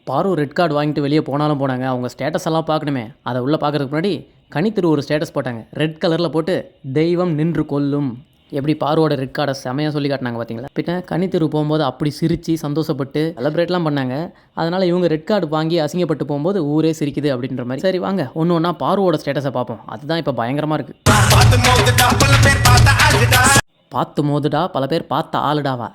பாரு red card வாங்கிட்டு வெளியே போனாலும் போனாங்க, அவங்க ஸ்டேட்டஸ் எல்லாம் பார்க்கணுமே. அதை உள்ளே பார்க்கறதுக்கு முன்னாடி கனித்திரு ஒரு ஸ்டேட்டஸ் போட்டாங்க, ரெட் கலரில் போட்டு தெய்வம் நின்று கொல்லும். எப்படி பாருவோட ரெட் கார்டை செமையாக சொல்லி காட்டினாங்க பார்த்தீங்களா. பின்ன கனித்திரு போகும்போது அப்படி சிரித்து சந்தோஷப்பட்டு செலிப்ரேட்லாம் பண்ணாங்க. அதனால் இவங்க ரெட் கார்டு வாங்கி அசிங்கப்பட்டு போகும்போது ஊரே சிரிக்குது அப்படின்ற மாதிரி. சரி வாங்க ஒன்று ஒன்றா பாருவோட ஸ்டேட்டஸை பார்ப்போம். அதுதான் இப்போ பயங்கரமாக இருக்குது. பார்த்து மோதுடா பல பேர் பார்த்த ஆளுடாவா.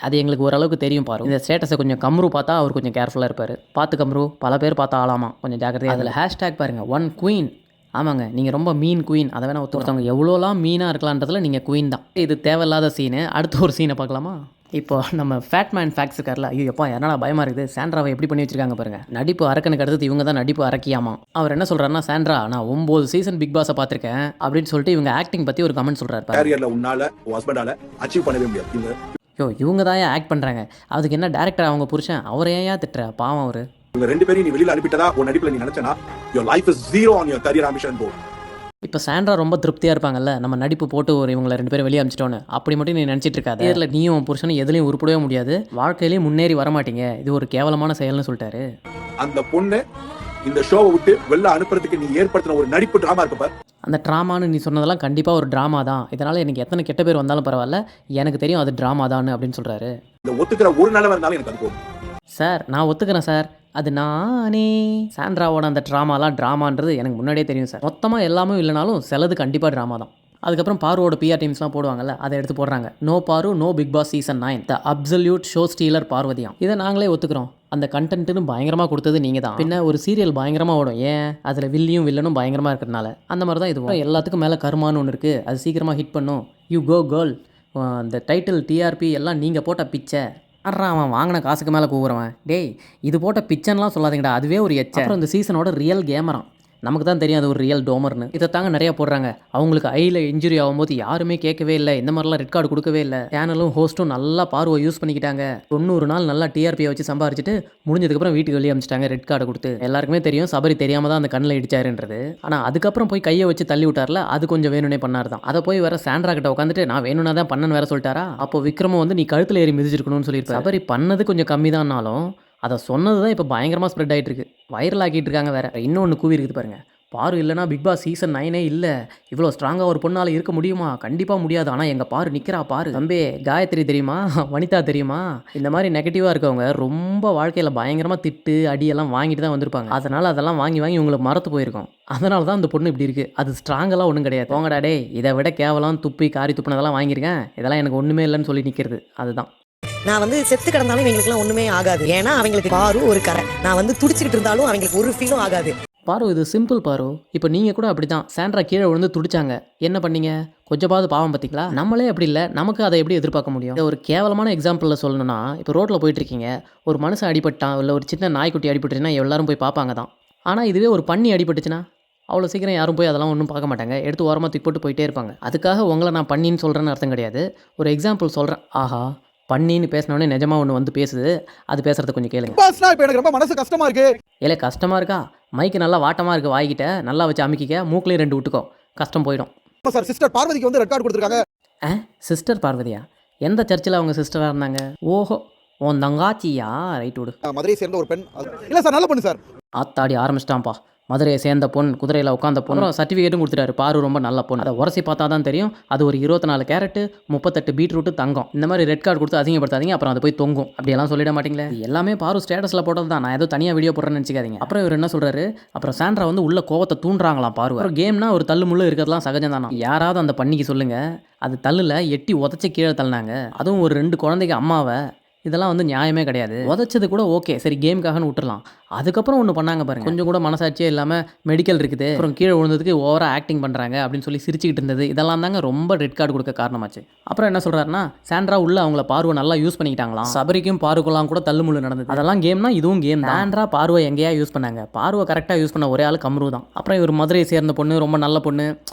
அது எங்களுக்கு ஓரளவுக்கு தெரியும் பாரு. இந்த ஸ்டேட்டஸை கொஞ்சம் கம்ரு பார்த்தா அவர் கொஞ்சம் கேர்ஃபுல்லாக இருப்பார். பார்த்து கம்ரு பல பேர் பார்த்தா ஆளாமா, கொஞ்சம் ஜாக்கிரதையாக. அதில் ஹேஷ்டேக் பாருங்கள், ஒன் குயின். ஆமாங்க, நீங்கள் ரொம்ப மீன் குயின். அதை வேணால் ஒருத்தவங்க எவ்வளோலாம் மீனாக இருக்கலான்றதுல நீங்கள் குயின் தான். இது தேவையில்லாத சீனு. அடுத்த ஒரு சீனை பார்க்கலாமா. இப்போ நம்ம ஃபேட்மேன் ஃபேக்ஸ் இருக்கார்ல, ஐயோ எப்பா என்னடா பயமாக இருக்குது. சாண்ட்ராவை எப்படி பண்ணி வச்சிருக்காங்க பாருங்கள். நடிப்பு அரக்கனுக்கு அடுத்தது இவங்க தான் நடிப்பு அரக்கியாமா. அவர் என்ன சொல்கிறாருன்னா, சாண்ட்ரா நான் 9 சீசன் பிக் பாஸை பார்த்துருக்கேன் அப்படின்னு சொல்லிட்டு இவங்க ஆக்டிங் பற்றி ஒரு கமெண்ட் சொல்கிறாரு. கேரியரில் உன்னால ஹஸ்பண்டால அச்சீவ் பண்ணவே முடியாது. இவங்க தான் ஆக்ட் பண்ணுறாங்க. அதுக்கு என்ன டேரக்டர் அவங்க புருஷன், அவரை ஏன் திட்டுற பாவம் அவர். இவங்க 2 பேரையும் நீ வெளியில் அனுப்பிட்டதா உன் நடிப்பில் நீ நினைச்சனா your life is zero on your career ambition board. இப்போ சாண்ட்ரா ரொம்ப திருப்தியாக இருப்பாங்கல்ல, நம்ம நடிப்பு போட்டு ஒரு இவங்களை 2 பேரும் வெளியே அனுப்பிச்சிட்டோன்னு. அப்படி மட்டும் நீ நினச்சிட்டு இருக்காது. இதில் நீயும் உன் புருஷனும் எதுலையும் உருப்படவே முடியாது, வாழ்க்கையிலேயும் முன்னேறி வரமாட்டீங்க, இது ஒரு கேவலமான செயல்னு சொல்லிட்டாரு. அந்த பொண்ணு இந்த ஷோவை விட்டு வெளில அனுப்புறதுக்கு நீ ஏற்படுத்தின ஒரு நடிப்பு ட்ராமா இருக்கு பாரு. அந்த ட்ராமான்னு நீ சொன்னதெல்லாம் கண்டிப்பாக ஒரு ட்ராமா தான். இதனால் எனக்கு எத்தனை கெட்ட பேர் வந்தாலும் பரவாயில்ல, எனக்கு தெரியும் அது ட்ராமா தான் அப்படின்னு சொல்கிறாரு. இந்த ஒத்துக்கிற ஒரு நிலை வந்தாலும் எனக்கு அது போதும் சார். நான் ஒத்துக்கிறேன் சார், அது நானே. சாண்ட்ராவோட அந்த ட்ராமாலாம் ட்ராமான்றது எனக்கு முன்னாடியே தெரியும் சார். மொத்தமாக எல்லாமே இல்லைனாலும் சிலது கண்டிப்பாக ட்ராமா தான். அதுக்கப்புறம் பாருவோட பிஆர் டீம்ஸ்லாம் போடுவாங்கல்ல, அதை எடுத்து போடுறாங்க. நோ பாரு no Bigg Boss season 9 the absolute show stealer பார்வதியாம். இதை நாங்களே ஒத்துக்கிறோம். அந்த கண்டென்ட்னு பயங்கரமாக கொடுத்தது நீங்கள் தான். பின்ன ஒரு சீரியல் பயங்கரமாக ஓடும், ஏன் அதில் வில்லியும் வில்லனும் பயங்கரமாக இருக்கிறதுனால. அந்த மாதிரி தான் இதுவும். எல்லாத்துக்கும் மேலே கருமான்னு ஒன்று இருக்குது, அது சீக்கிரமாக ஹிட் பண்ணும். You go girl. அந்த டைட்டில் டிஆர்பி எல்லாம் நீங்கள் போட்ட பிச்சை. அவன் வாங்கின காசுக்கு மேலே கூவுறவன். டேய் இது போட்ட பிச்சன்லாம் சொல்லாதீங்கடா, அதுவே ஒரு எச்ச. அப்புறம் இந்த சீசனோட ரியல் கேமரா நமக்கு தான் தெரியும், அது ஒரு ரியல் டோமர்னு. இதை தாங்க நிறையா போடுறாங்க. அவங்களுக்கு ஐயில் இன்ஜுரி ஆகும்போது யாருமே கேட்கவே இல்லை, இந்த மாதிரிலாம் ரெட் கார்டு கொடுக்கவே இல்லை. சேனலும் ஹோஸ்ட்டும் நல்லா பார்வை யூஸ் பண்ணிக்கிட்டாங்க. 90 நாள் நல்லா டிஆர்பியை வச்சு சம்பாரிச்சிட்டு முடிஞ்சதுக்கப்புறம் வீட்டுக்கு வெளியே அமிச்சிட்டாங்க ரெட் கார்டு கொடுத்து. எல்லாருக்குமே தெரியும் சபரி தெரியாமல் தான் அந்த கண்ணில் இடிச்சாருன்றது. ஆனால் அதுக்கப்புறம் போய் கையை வச்சு தள்ளி விட்டார்ல, அது கொஞ்சம் வேணும்னே பண்ணார் தான். அதை போய் வேற சாண்ட்ரா கிட்ட உட்காந்துட்டு நான் வேணும்னா தான் பண்ணன்னு வேற சொல்லிட்டாரா. அப்போ விக்ரம வந்து நீ கழுத்தில் ஏறி மிதிச்சிருக்கணும்னு சொல்லியிருப்பாரு. சபரி பண்ணது கொஞ்சம் கம்மி தான்னாலும் அதை சொன்னது தான் இப்போ பயங்கரமாக ஸ்ப்ரெட் ஆகிட்டு இருக்கு, வைரல் ஆக்கிட்டு இருக்காங்க. வேற இன்னொன்று கூவி இருக்குது பாருங்க, பாரு இல்லைனா பிக் பாஸ் சீசன் 9 இல்லை. இவ்வளோ ஸ்ட்ராங்காக ஒரு பொண்ணால் இருக்க முடியுமா? கண்டிப்பாக முடியாது. ஆனால் எங்கள் பாரு நிற்கிறா பாரு. தம்பி காயத்ரி தெரியுமா, வனிதா தெரியுமா, இந்த மாதிரி நெகட்டிவாக இருக்கவங்க ரொம்ப வாழ்க்கையில் பயங்கரமாக திட்டு அடியெல்லாம் வாங்கிட்டு தான் வந்திருப்பாங்க. அதனால் அதெல்லாம் வாங்கி வாங்கி உங்களுக்கு மறத்து போயிருக்கும். அதனால தான் அந்த பொண்ணு இப்படி இருக்குது. அது ஸ்ட்ராங்கெல்லாம் ஒன்றும் கிடையாது. போங்கடா டே, இதை விட கேவலம் துப்பி காரி துப்புனதெல்லாம் வாங்கியிருக்கேன், இதெல்லாம் எனக்கு ஒன்றுமே இல்லைன்னு சொல்லி நிற்கிறது. அதுதான் நான் வந்து செத்து கிடந்தாலும் இவங்களுக்குலாம் ஒன்றுமே ஆகாது. ஏன்னா அவங்களுக்கு பாரு ஒரு கரை. நான் வந்து துடிச்சிக்கிட்டு இருந்தாலும் அவங்களுக்கு ஒரு ஃபீலும் ஆகாது. பாரு இது சிம்பிள் பாரு. இப்போ நீங்கள் கூட அப்படி தான். சாண்ட்ரா கீழே விழுந்து துடிச்சாங்க, என்ன பண்ணீங்க? கொஞ்சமாவது பாவம் பார்த்தீங்களா? நம்மளே அப்படி இல்லை, நமக்கு அதை எப்படி எதிர்பார்க்க முடியும்? ஒரு கேவலமான எக்ஸாம்பிளில் சொல்லணும்னா, இப்போ ரோட்டில் போயிட்டுருக்கீங்க, ஒரு மனுஷன் அடிபட்டான் இல்லை ஒரு சின்ன நாய்க்குட்டி அடிபட்டுச்சுன்னா எல்லாரும் போய் பார்ப்பாங்க தான். ஆனால் இதுவே ஒரு பன்னி அடிபட்டுச்சுன்னா அவ்வளோ சீக்கிரம் யாரும் போய் அதெல்லாம் ஒன்றும் பார்க்க மாட்டாங்க, எடுத்து ஓரமாக தூக்கி போட்டு போயிட்டே இருப்பாங்க. அதுக்காக உங்களை நான் பண்ணின்னு சொல்கிறேன்னு அர்த்தம் கிடையாது. ஒரு எக்ஸாம்பிள் சொல்கிறேன். ஆஹா பண்ணின்னு பேசினோடனே நிஜமாக ஒன்று வந்து பேசுது, அது பேசுறது கொஞ்சம் கேளுங்க. இப்போ எனக்கு ரொம்ப மனசு கஷ்டமா இருக்கு. இல்லை கஷ்டமாக இருக்கா? மைக்கு நல்லா வாட்டமாக இருக்குது, வாய்கிட்ட நல்லா வச்சு அமுக்கிக்க, மூக்கிலையும் 2 விட்டுக்கோ, கஷ்டம் போயிடும். சார் சிஸ்டர் பார்வதிக்கு வந்து ரெட் கார்டு கொடுத்துருக்காங்க. சிஸ்டர் பார்வதியா? எந்த சர்ச்சில் அவங்க சிஸ்டராக இருந்தாங்க? ஓஹோ உன் தங்காச்சியா? ரைட் விடு. மதுரையை சேர்ந்த ஒரு பெண். இல்லை சார் நல்ல பொண்ணு சார். ஆத்தாடி ஆரம்பிச்சிட்டான்ப்பா. மதுரையை சேர்ந்த பொண்ணு, குதிரையில் உட்காந்த பொண்ணு, சர்டிஃபிகேட்டும் கொடுத்துட்டாரு. பாரு ரொம்ப நல்ல பொண்ணு. அதை உரசி பார்த்தா தான் தெரியும், அது ஒரு 24 கேரட்டு 38 பீட்ரூட்டு தங்கம். இந்த மாதிரி ரெட் கார்டு கொடுத்து அதிகப்படுத்தாதீங்க, அப்புறம் அது போய் தொங்கும். அப்படியெல்லாம் சொல்லிட மாட்டீங்களே. எல்லாமே பாரு ஸ்டேட்டஸில் போட்டது தான், நான் ஏதோ தனியாக வீடியோ போடுறேன்னு நினச்சிக்காதீங்க. அப்புறம் இவர் என்ன சொல்கிறாரு, அப்புறம் சாண்ட்ரா வந்து உள்ள கோவத்தை தூண்டுறாங்களாம் பாரு. அப்புறம் கேம்னா ஒரு தள்ளு முள்ளு இருக்கிறதுலாம் சகஜம் தானா? யாராவது அந்த பண்ணிக்கு சொல்லுங்கள், அது தள்ளில் எட்டி உதச்சி கீழே தள்ளினாங்க, அதுவும் ஒரு 2 குழந்தைக்கு அம்மாவை. இதெல்லாம் வந்து நியாயமே கிடையாது. உதச்சது கூட ஓகே, சரி கேமுக்காகன்னு விட்டுறலாம். அதுக்கப்புறம் ஒன்று பண்ணாங்க பாருங்க, கொஞ்சம் கூட மனசாட்சியே இல்லாமல் மெடிக்கல் இருக்குது, அப்புறம் கீழே விழுந்ததுக்கு ஓவராக ஆக்டிங் பண்ணுறாங்க அப்படின்னு சொல்லி சிரிச்சுக்கிட்டு இருந்தது. இதெல்லாம் தாங்க ரொம்ப ரெட் கார்டு கொடுக்க காரணமாச்சு. அப்புறம் என்ன சொல்கிறாருன்னா, சாண்ட்ரா உள்ள அவங்கள பார்வை நல்லா யூஸ் பண்ணிக்கிட்டாங்களாம். சபரிக்கும் பார்வைக்குலாம் கூட தள்ளுமுள்ளு நடந்தது. அதெல்லாம் கேம்னா இதுவும் கேம். சாண்ட்ரா பார்வை எங்கேயா யூஸ் பண்ணாங்க, பார்வை கரெக்டாக யூஸ் பண்ண ஒரே ஆள் கம்ரு தான். அப்புறம் இவர் மதுரையை சேர்ந்த பொண்ணு, ரொம்ப நல்ல பொண்ணு.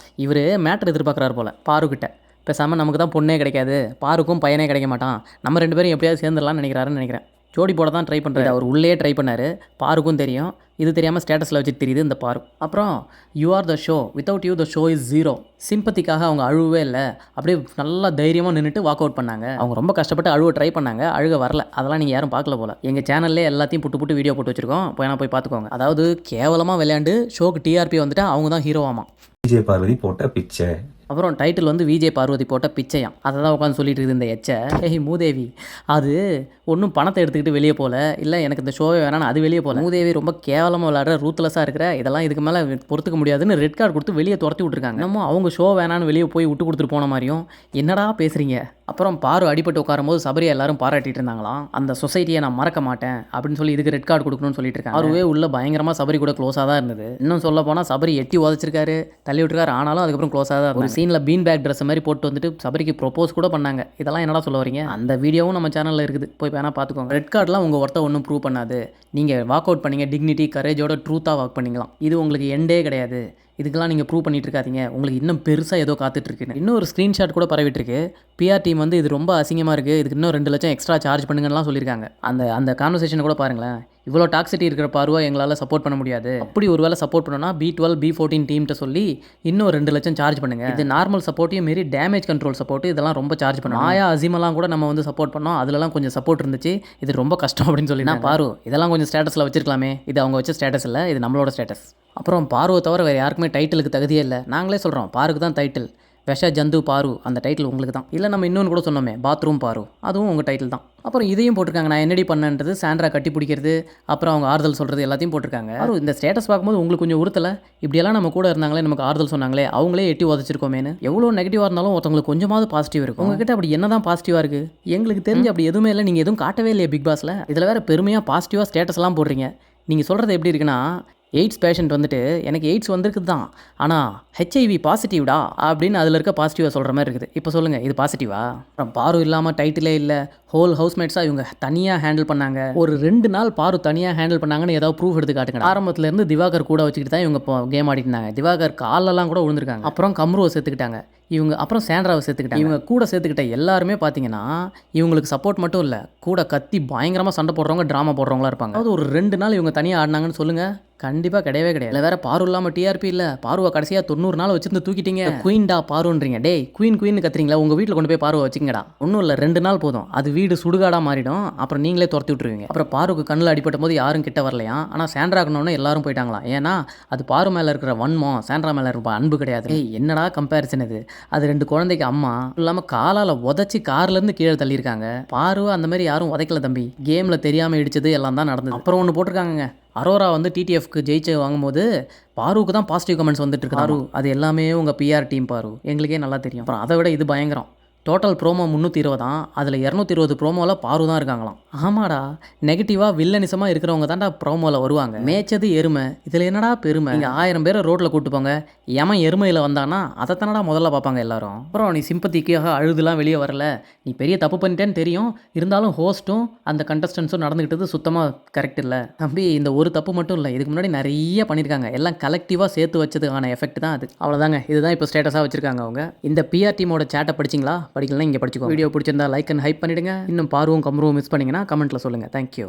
இவர் மேட்டர் எதிர்பார்க்குறாரு போல பாருக்கிட்ட. பேசாமல் நமக்கு தான் பொண்ணே கிடைக்காது, பாருக்கும் பையனே கிடைக்க மாட்டான், நம்ம 2 பேரும் எப்படியாவது சேர்ந்துடலாம்னு நினைக்கிறாருன்னு நினைக்கிறேன். ஜோடி போட தான் ட்ரை பண்ணுறாரு. அவர் உள்ளே ட்ரை பண்ணார். பாருக்கும் தெரியும். இது தெரியாமல் ஸ்டேட்டஸில் வச்சுட்டு தெரியுது இந்த பாரு. அப்புறம் you are the show, without you the show is zero. சிம்பத்திக்காக அவங்க அழுவே இல்லை, அப்படியே நல்லா தைரியமாக நின்றுட்டு வாக் அவுட் பண்ணாங்க. அவங்க ரொம்ப கஷ்டப்பட்டு அழுவ ட்ரை பண்ணாங்க, அழுக வரல. அதெல்லாம் நீங்கள் யாரும் பார்க்கல போல. எங்கள் சேனல்லே எல்லாத்தையும் புட்டு வீடியோ போட்டு வச்சிருக்கோம், போய் பார்த்துக்கோங்க. அதாவது கேவலமாக விளையாண்டு ஷோக்கு டிஆர்பி வந்துட்டு அவங்க தான் ஹீரோவாமா. விஜய் பார்வதி போட்ட பிச்சை. அப்புறம் டைட்டில் வந்து விஜய் பார்வதி போட்ட பிச்சையாம். அதை தான் உட்காந்து சொல்லிட்டு இருக்குது இந்த எச்சை. ஏய் மூதேவி, அது ஒன்றும் பணத்தை எடுத்துக்கிட்டு வெளியே போல, இல்லை எனக்கு இந்த ஷோவே வேணான்னு அது வெளியே போல. மூதேவி ரொம்ப கேவலமாக விளையாடுற, ரூத்லெஸ்ஸாக இருக்கிற, இதெல்லாம் இதுக்கு மேலே பொறுத்துக்க முடியாதுன்னு ரெட் கார்டு கொடுத்து வெளியே துரத்தி விட்டுருக்காங்க. நம்ம அவங்க ஷோ வேணான்னு வெளியே போய் விட்டு கொடுத்துட்டு போன மாதிரியும் என்னடா பேசுகிறீங்க. அப்புறம் பாரு அடிபட்டு உட்காரும்போது சபரியை எல்லாரும் பாராட்டிட்டு இருந்தாங்களாம். அந்த சொசைட்டியை நான் மறக்க மாட்டேன் அப்படின்னு சொல்லி இதுக்கு ரெட் கார்டு கொடுக்கணும்னு சொல்லிட்டு இருக்காங்க. அவருவே உள்ள பயங்கரமாக சபரி கூட க்ளோஸாக தான் இருந்தது. இன்னும் சொல்ல போனால் சபரி எட்டி உதச்சிருக்காரு, தள்ளி விட்டுருக்காரு. ஆனாலும் அதுக்கப்புறம் க்ளோஸாக தான் ஒரு சீனில் பீன் பேக் ட்ரெஸ் மாதிரி போட்டு வந்துட்டு சபரிக்கு ப்ரொப்போஸ் கூட பண்ணாங்க. இதெல்லாம் என்னடா சொல்ல வரீங்க? அந்த வீடியோவும் நம்ம சேனலில் இருக்குது, போய் வேணா பார்த்துக்கோங்க. ரெட் கார்டெலாம் உங்கள் ஒருத்த ஒன்றும் ப்ரூவ் பண்ணாது. நீங்கள் வாக் அவுட் பண்ணீங்க, டிக்னிட்டி கரேஜோட ட்ரூத்தாக வாக் பண்ணிக்கலாம். இது உங்களுக்கு எண்டே கிடையாது. இதுக்கெல்லாம் நீங்கள் ப்ரூவ் பண்ணிட்டு இருக்காதீங்க, உங்களுக்கு இன்னும் பெருசாக ஏதோ காத்துட்ருக்குன்னு. இன்னும் ஒரு ஸ்க்ரீன்ஷாட் கூட பரவிட்டுருக்கு. பிஆர் டீம் வந்து இது ரொம்ப அசிங்கமாக இருக்குது, இதுக்கு இன்னும் 2 லட்சம் எக்ஸ்ட்ரா சார்ஜ் பண்ணுங்கலாம் சொல்லியிருக்காங்க. அந்த கான்வர்சேஷனை கூட பாருங்களேன். இவ்வளோ டாக்ஸிட்டி இருக்கிற பார்வை எங்களால் சப்போர்ட் பண்ண முடியாது. அப்படி ஒரு வேளை சப்போர்ட் பண்ணோன்னா B12 B14 டீம்கிட்ட சொல்லி இன்னும் 2 லட்சம் சார்ஜ் பண்ணுங்கள். இது நார்மல் சப்போர்ட்டையும் மீறி டேமேஜ் கண்ட்ரோல் சப்போர்ட், இதெல்லாம் ரொம்ப சார்ஜ் பண்ணோம். ஆயா அசீமெல்லாம் கூட நம்ம வந்து சப்போர்ட் பண்ணோம், அதுலலாம் கொஞ்சம் சப்போர்ட் இருந்துச்சு. இது ரொம்ப கஷ்டம் அப்படின்னு சொல்லி நான் பாரு இதெல்லாம் கொஞ்சம் ஸ்டேட்டஸில் வச்சிருக்கலாமே. இது அவங்க வச்ச ஸ்டேட்டஸ் இல்லை, இது நம்மளோட ஸ்டேட்டஸ். அப்புறம் பாருவை தவிர வேறு யாருக்குமே டைட்டிலுக்கு தகுதியே இல்லை. நாங்களே சொல்கிறோம் பாருக்கு தான் டைட்டில். விஷ ஜந்து பாரு அந்த டைட்டில் உங்களுக்கு தான். இல்லை நம்ம இன்னொன்று கூட சொன்னோமே பாத்ரூம் பாரு, அதுவும் உங்கள் டைட்டில் தான். அப்புறம் இதையும் போட்டிருக்காங்க, நான் என்னடி பண்ணன்றது, சாண்ட்ரா கட்டி பிடிக்கிறது, அப்புறம் அவங்க ஆறுதல் சொல்கிறது எல்லாத்தையும் போட்டிருக்காங்க. இந்த ஸ்டேட்டஸ் பார்க்கும்போது உங்களுக்கு கொஞ்சம் உறுத்தலை, இப்படியெல்லாம் நம்ம கூட இருந்தாங்களே, நமக்கு ஆறுதல் சொன்னாங்களே, அவங்களே எட்டி உதச்சிருக்கோமேனு. எவ்வளோ நெகட்டிவாக இருந்தாலும் ஒருத்தவங்களுக்கு கொஞ்சமாவது பாசிட்டிவ் இருக்கும். உங்ககிட்ட அப்படி என்ன தான் பாசிட்டிவாக இருக்குது? எங்களுக்கு தெரிஞ்சு அப்படி எதுவுமே இல்லை. நீங்கள் எதுவும் காட்டவே இல்லையே பிக் பாஸில். இதில் வேறு பெருமையாக பாசிட்டிவாக ஸ்டேட்டஸ்லாம் போடுறீங்க. நீங்கள் சொல்கிறது எப்படி இருக்குன்னா, எய்ட்ஸ் பேஷண்ட் வந்துட்டு எனக்கு எய்ட்ஸ் வந்திருக்குது தான், ஆனால் ஹெச்ஐவி பாசிட்டிவ்டா அப்படின்னு அதில் இருக்க பாசிட்டிவாக சொல்கிற மாதிரி இருக்குது. இப்போ சொல்லுங்கள், இது பாசிட்டிவா? அப்புறம் பாரு இல்லாமல் டைட்டிலே இல்லை, ஹோல் ஹவுஸ்மேட்ஸாக இவங்க தனியாக ஹேண்டில் பண்ணாங்க. ஒரு 2 நாள் பாரு தனியாக ஹேண்டில் பண்ணாங்கன்னு ஏதாவது ப்ரூஃப் எடுத்து காட்டுங்க. ஆரம்பத்துலேருந்து திவாகர் கூட வச்சுக்கிட்டு தான் இவங்க கேம் ஆடிட்டு இருந்தாங்க. திவாகர் காலெல்லாம் கூட விழுந்திருக்காங்க. அப்புறம் கம்ருவை சேர்த்துக்கிட்டாங்க இவங்க, அப்புறம் சாண்ட்ராவை சேர்த்துக்கிட்டாங்க. இவங்க கூட சேர்த்துக்கிட்ட எல்லாருமே பார்த்தீங்கன்னா இவங்களுக்கு சப்போர்ட் மட்டும் இல்லை, கூட கத்தி பயங்கரமாக சண்டை போடுறவங்க, ட்ராமா போடுறவங்களா இருப்பாங்க. அதாவது ஒரு 2 நாள் இவங்க தனியாக ஆடினாங்கன்னு சொல்லுங்கள், கண்டிப்பாக கிடையவே கிடையாது. இல்லை வேறு பாரு இல்லாமல் டிஆர்பி இல்லை, பாருவை கடைசியாக 90 நாள் வச்சிருந்து தூக்கிட்டீங்க. குயின்டா பாருன்றீங்க. டே குயின் கத்துறீங்களா? உங்கள் வீட்டில் கொண்டு போய் பாருவை வச்சுக்கங்கடா. ஒன்றும் இல்லை, 2 நாள் போதும், அது வீடு சுடுகாடாக மாறிடும். அப்புறம் நீங்களே துரத்தி விட்டுருவீங்க. அப்புறம் பாருக்கு கண்ணில் அடிப்பட்ட போது யாரும் கிட்ட வரலையா, ஆனால் சாண்ட்ராக்கணுன்னு எல்லாரும் போயிட்டாங்களாம். ஏன்னா அது பாரு மேலே இருக்கிற வன்மம், சாண்ட்ரா மேலே இருக்கிற அன்பு கிடையாது. என்னடா கம்பேரிசன் இது? அது 2 குழந்தைக்கு அம்மா இல்லாமல் காலால் உதச்சி கார்லேருந்து கீழே தள்ளியிருக்காங்க. பாருவை அந்த மாதிரி யாரும் உதைக்கல தம்பி, கேமில் தெரியாமல் இடிச்சது எல்லாம் தான் நடந்தது. அப்புறம் ஒன்று போட்டிருக்காங்க, அரோரா வந்து டிடிஎஃப்க்கு ஜெயிச்சு வாங்கும்போது பாருவுக்கு தான் பாசிட்டிவ் கமெண்ட்ஸ் வந்துட்டு இருக்கு. பாரு அது எல்லாமே உங்கள் பிஆர் டீம் பாரு, எங்களுக்கே நல்லா தெரியும். அப்புறம் அதை விட இது பயங்கரம். டோட்டல் ப்ரோமோ 320 தான், அதில் 220 ப்ரோமோவில் பாரு தான் இருக்காங்களாம். ஆமாடா, நெகட்டிவாக வில்லனிசமாக இருக்கிறவங்க தான்டா ப்ரோமோவில் வருவாங்க. மேய்ச்சது எருமை, இதில் என்னடா பெருமை? நீங்கள் 1000 பேரை ரோட்டில் கூட்டு போங்க, எமன் எருமையில் வந்தானா அதைத்தானடா முதல்ல பார்ப்பாங்க எல்லாரும். அப்புறம் நீ சிம்பத்திக்காக அழுதுலாம் வெளியே வரல, நீ பெரிய தப்பு பண்ணிட்டேன்னு தெரியும், இருந்தாலும் ஹோஸ்ட்டும் அந்த கண்டஸ்டன்ஸும் நடந்துக்கிட்டது சுத்தமாக கரெக்ட் இல்லை தம்பி. இந்த ஒரு தப்பு மட்டும் இல்லை, இதுக்கு முன்னாடி நிறைய பண்ணியிருக்காங்க, எல்லாம் கலெக்டிவாக சேர்த்து வச்சதுக்கான எஃபெக்ட் தான் அது. அவ்வளோதாங்க, இதுதான் இப்போ ஸ்டேட்டஸாக வச்சுருக்காங்க அவங்க. இந்த பிஆர் டீமோட சேட்டை படிச்சிங்களா? படிக்கலாம் இங்கே படிச்சுக்கோ. வீடியோ பிடிச்சிருந்தா லைக் அண்ட் ஹைப் பண்ணிடுங்க. இன்னும் பாருவும் கம்ருவும் மிஸ் பண்ணிங்கன்னா கமெண்ட்டில் சொல்லுங்கள். தேங்க்யூ.